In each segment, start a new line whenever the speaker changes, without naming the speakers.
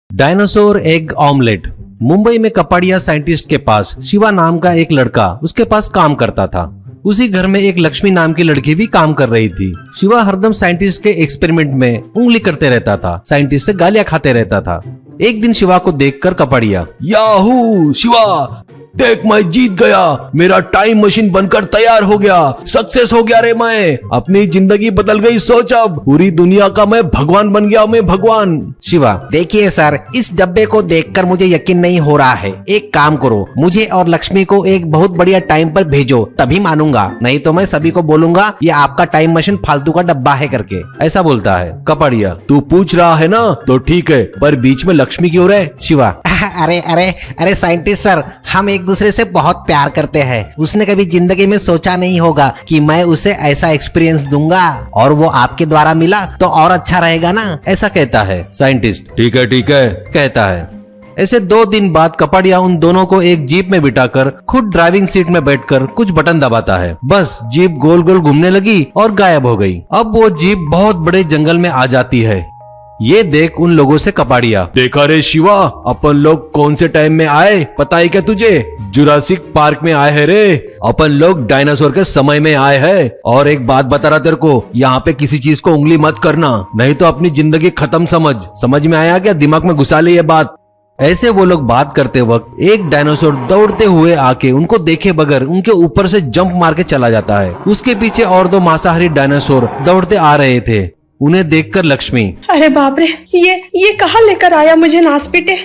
Dinosaur egg omelette. Mumbai में Kapadia scientist के पास शिवा नाम का एक लड़का उसके पास काम करता था। उसी घर में एक लक्ष्मी नाम की लड़की भी काम कर रही थी। शिवा हरदम साइंटिस्ट के एक्सपेरिमेंट में उंगली करते रहता था, साइंटिस्ट से गालियां खाते रहता था। एक दिन शिवा को देखकर कपाड़िया,
याहू शिवा, देख मैं जीत गया, मेरा टाइम मशीन बनकर तैयार हो गया, सक्सेस हो गया रे, मैं अपनी जिंदगी बदल गई, सोच अब पूरी दुनिया का मैं भगवान बन गया, मैं भगवान।
शिवा,
देखिए सर, इस डब्बे को देखकर मुझे यकीन नहीं हो रहा है। एक काम करो, मुझे और लक्ष्मी को एक बहुत बढ़िया टाइम पर भेजो, तभी मानूंगा, नहीं तो मैं सभी को बोलूंगा ये आपका टाइम मशीन फालतू का डब्बा है करके।
ऐसा बोलता है।
कपाड़िया, तू पूछ रहा है ना तो ठीक है, पर बीच में लक्ष्मी क्यों रहे?
शिवा,
अरे अरे अरे साइंटिस्ट सर, हम एक दूसरे से बहुत प्यार करते हैं। उसने कभी जिंदगी में सोचा नहीं होगा कि मैं उसे ऐसा एक्सपीरियंस दूंगा, और वो आपके द्वारा मिला तो और अच्छा रहेगा ना।
ऐसा कहता है साइंटिस्ट।
ठीक है
कहता है। ऐसे 2 दिन बाद कपाड़िया उन दोनों को एक जीप में बिठाकर खुद ड्राइविंग सीट में बैठकर कुछ बटन दबाता है। बस जीप गोल गोल घूमने लगी और गायब हो गई। अब वो जीप बहुत बड़े जंगल में आ जाती है। ये देख उन लोगों से कपाड़िया,
देखा रे शिवा, अपन लोग कौन से टाइम में आए पता है क्या तुझे? जुरासिक पार्क में आए हैं रे, अपन लोग डायनासोर के समय में आए हैं। और एक बात बता रहा तेरे को, यहाँ पे किसी चीज को उंगली मत करना, नहीं तो अपनी जिंदगी खत्म। समझ में आया क्या? दिमाग में घुसा ले ये बात।
ऐसे वो लोग बात करते वक्त एक डायनासोर दौड़ते हुए आके उनको देखे बगैर उनके ऊपर से जंप मार के चला जाता है। उसके पीछे और 2 मांसाहारी डायनासोर दौड़ते आ रहे थे। उन्हें देखकर लक्ष्मी,
अरे बाप रे, ये कहाँ लेकर आया मुझे नासपीटे।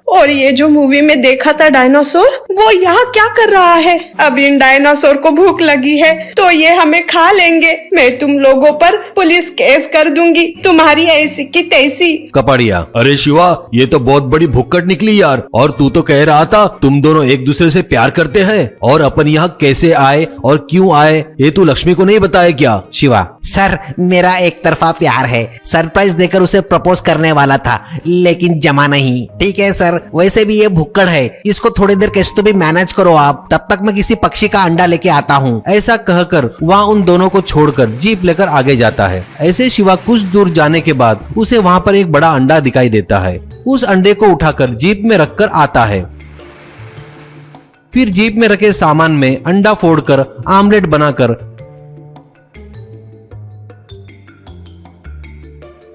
और ये जो मूवी में देखा था डायनासोर, वो यहाँ क्या कर रहा है? अब इन डायनासोर को भूख लगी है तो ये हमें खा लेंगे। मैं तुम लोगों पर पुलिस केस कर दूंगी, तुम्हारी ऐसी की तैसी।
कपाड़िया,
अरे शिवा, ये तो बहुत बड़ी भुक्कड़ निकली यार। और तू तो कह रहा था तुम दोनों एक दूसरे से प्यार करते हैं, और अपन यहाँ कैसे आए और क्यों आए ये तू लक्ष्मी को नहीं बताया क्या?
शिवा, सर मेरा एक तरफा प्यार है। सरप्राइज देकर उसे प्रपोज करने वाला था, लेकिन जमा नहीं। ठीक है सर, वैसे भी ये भुक्कड़ है, इसको थोड़ी देर कैसे तो भी मैनेज करो आप, तब तक मैं किसी पक्षी का अंडा लेके आता हूँ।
ऐसा कहकर वहाँ उन दोनों को छोड़कर जीप लेकर आगे जाता है। ऐसे शिवा कुछ दूर जाने के बाद उसे वहाँ पर एक बड़ा अंडा दिखाई देता है। उस अंडे को उठाकर जीप में रखकर आता है। फिर जीप में रखे सामान में अंडा फोड़कर आमलेट बनाकर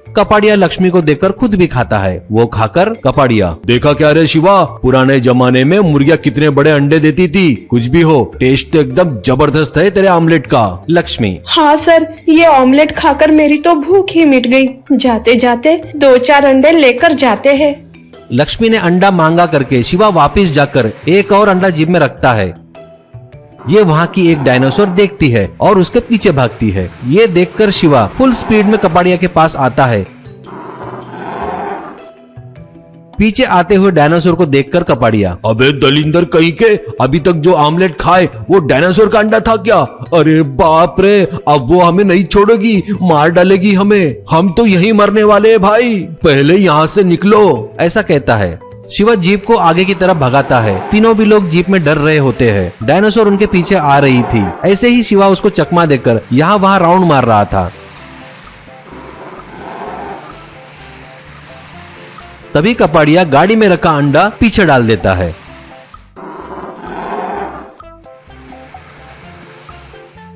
कपाड़िया लक्ष्मी को देकर खुद भी खाता है। वो खाकर कपाड़िया,
देखा क्या रे शिवा, पुराने जमाने में मुर्गियां कितने बड़े अंडे देती थी। कुछ भी हो, टेस्ट तो एकदम जबरदस्त है तेरे आमलेट का।
लक्ष्मी,
हाँ सर, ये ऑमलेट खाकर मेरी तो भूख ही मिट गई। जाते जाते 2-4 अंडे लेकर जाते हैं।
लक्ष्मी ने अंडा मांगा करके शिवा वापिस जाकर एक और अंडा जीप में रखता है। ये वहाँ की एक डायनासोर देखती है और उसके पीछे भागती है। ये देखकर शिवा फुल स्पीड में कपाड़िया के पास आता है। पीछे आते हुए डायनासोर को देखकर कपाड़िया,
अबे दलिंदर कहीं के, अभी तक जो आमलेट खाए वो डायनासोर का अंडा था क्या? अरे बाप रे, अब वो हमें नहीं छोड़ेगी, मार डालेगी हमें। हम तो यहीं मरने वाले हैं भाई, पहले यहाँ से निकलो।
ऐसा कहता है। शिवा जीप को आगे की तरफ भगाता है। तीनों भी लोग जीप में डर रहे होते हैं। डायनासोर उनके पीछे आ रही थी। ऐसे ही शिवा उसको चकमा देकर यहाँ वहाँ राउंड मार रहा था। तभी कपाड़िया गाड़ी में रखा अंडा पीछे डाल देता है।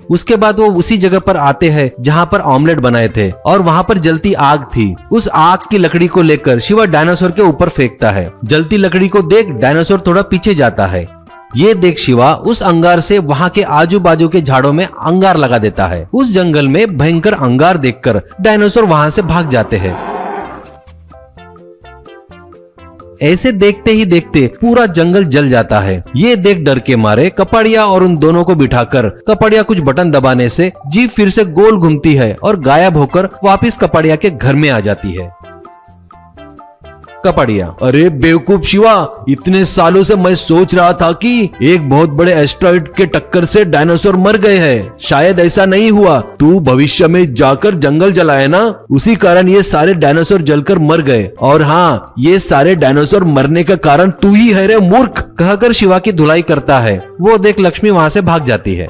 उसके बाद वो उसी जगह पर आते हैं जहाँ पर ऑमलेट बनाए थे, और वहाँ पर जलती आग थी। उस आग की लकड़ी को लेकर शिवा डायनासोर के ऊपर फेंकता है। जलती लकड़ी को देख डायनासोर थोड़ा पीछे जाता है। ये देख शिवा उस अंगार से वहाँ के आजू बाजू के झाड़ों में अंगार लगा देता है। उस जंगल में भयंकर अंगार देखकर डायनासोर वहाँ से भाग जाते हैं। ऐसे देखते ही देखते पूरा जंगल जल जाता है। ये देख डर के मारे कपाड़िया और उन दोनों को बिठाकर कपाड़िया कुछ बटन दबाने से जीप फिर से गोल घूमती है और गायब होकर वापस कपाड़िया के घर में आ जाती है। कपाड़िया,
अरे बेवकूफ शिवा, इतने सालों से मैं सोच रहा था कि एक बहुत बड़े एस्टेरॉइड के टक्कर से डायनासोर मर गए हैं। शायद ऐसा नहीं हुआ, तू भविष्य में जाकर जंगल जलाए ना, उसी कारण ये सारे डायनासोर जलकर मर गए। और हाँ, ये सारे डायनासोर मरने का कारण तू ही है रे मूर्ख।
कहकर शिवा की धुलाई करता है। वो देख लक्ष्मी वहाँ से भाग जाती है।